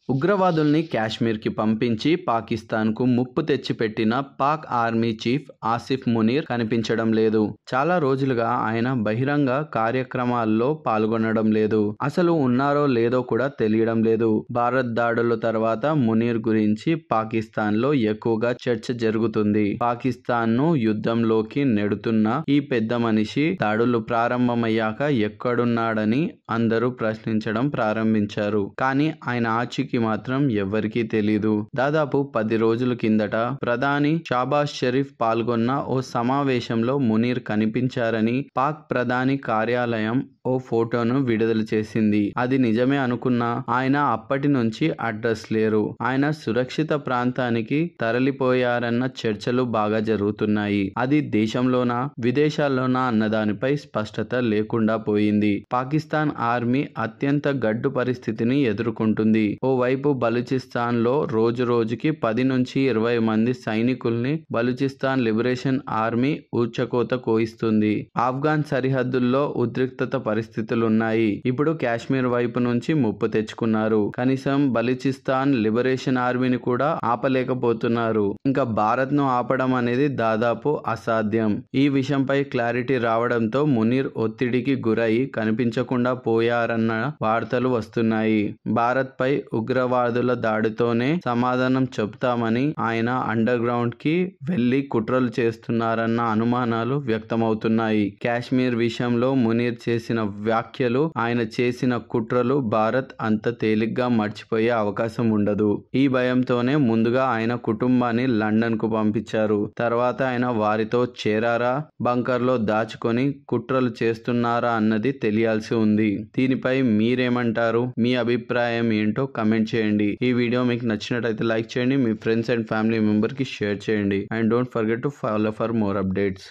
ఉగ్రవాదుల్ని కాశ్మీర్కి పంపించి పాకిస్తాన్కు ముప్పు తెచ్చిపెట్టిన పాక్ ఆర్మీ చీఫ్ ఆసిఫ్ మునీర్ కనిపించడం లేదు. చాలా రోజులుగా ఆయన బహిరంగ కార్యక్రమాల్లో పాల్గొనడం లేదు. అసలు ఉన్నారో లేదో కూడా తెలియడం లేదు. భారత్ దాడుల తర్వాత మునీర్ గురించి పాకిస్తాన్లో ఎక్కువగా చర్చ జరుగుతుంది. పాకిస్తాన్ను యుద్ధంలోకి నెడుతున్న ఈ పెద్ద మనిషి దాడులు ప్రారంభమయ్యాక ఎక్కడున్నాడని అందరూ ప్రశ్నించడం ప్రారంభించారు. కానీ ఆయన ఆచూకీ మాత్రం ఎవ్వరికీ తెలీదు. దాదాపు 10 రోజుల కిందట ప్రధాని షాబాజ్ షరీఫ్ పాల్గొన్న ఓ సమావేశంలో మునీర్ కనిపించారని పాక్ ప్రధాని కార్యాలయం ఓ ఫోటోను విడుదల చేసింది. అది నిజమే అనుకున్నా ఆయన అప్పటి నుంచి అడ్రస్ లేరు. ఆయన సురక్షిత ప్రాంతానికి తరలిపోయారన్న చర్చలు బాగా జరుగుతున్నాయి. అది దేశంలోనా విదేశాల్లోనా అన్నదానిపై స్పష్టత లేకుండా పోయింది. పాకిస్తాన్ ఆర్మీ అత్యంత గడ్డు పరిస్థితిని ఎదుర్కొంటుంది. ఓవైపు బలూచిస్తాన్ లో రోజు రోజుకి 10 నుంచి 20 మంది సైనికుల్ని బలూచిస్తాన్ లిబరేషన్ ఆర్మీ ఊచకోత కోయిస్తుంది. ఆఫ్ఘాన్ సరిహద్దుల్లో ఉద్రిక్తత పరిస్థితులున్నాయి. ఇప్పుడు కాశ్మీర్ వైపు నుంచి ముప్పు తెచ్చుకున్నారు. కనీసం బలూచిస్తాన్ లిబరేషన్ ఆర్మీని కూడా ఆపలేకపోతున్నారు. ఇంకా భారత్ ను ఆపడం అనేది దాదాపు అసాధ్యం. ఈ విషయంపై క్లారిటీ రావడంతో మునీర్ ఒత్తిడికి గురై కనిపించకుండా పోయారన్న వార్తలు వస్తున్నాయి. భారత్ పై ఉగ్రవాదుల దాడితోనే సమాధానం చెబుతామని ఆయన అండర్ గ్రౌండ్ కి వెళ్లి కుట్రలు చేస్తున్నారన్న అనుమానాలు వ్యక్తమవుతున్నాయి. కాశ్మీర్ విషయంలో మునీర్ చేసిన వ్యాఖ్యలు, ఆయన చేసిన కుట్రలు భారత్ అంత తేలిగ్గా మర్చిపోయే అవకాశం ఉండదు. ఈ భయంతోనే ముందుగా ఆయన కుటుంబాన్ని లండన్ కు పంపించారు. తర్వాత ఆయన వారితో చేరారా, బంకర్ లో దాచుకొని కుట్రలు చేస్తున్నారా అన్నది తెలియాల్సి ఉంది. దీనిపై మీరేమంటారు? మీ అభిప్రాయం ఏంటో కమెంట్ చేయండి. ఈ వీడియో మీకు నచ్చినట్లయితే లైక్ చేయండి. మీ ఫ్రెండ్స్ అండ్ ఫ్యామిలీ మెంబర్ కి షేర్ చేయండి. And don't forget to follow for more updates.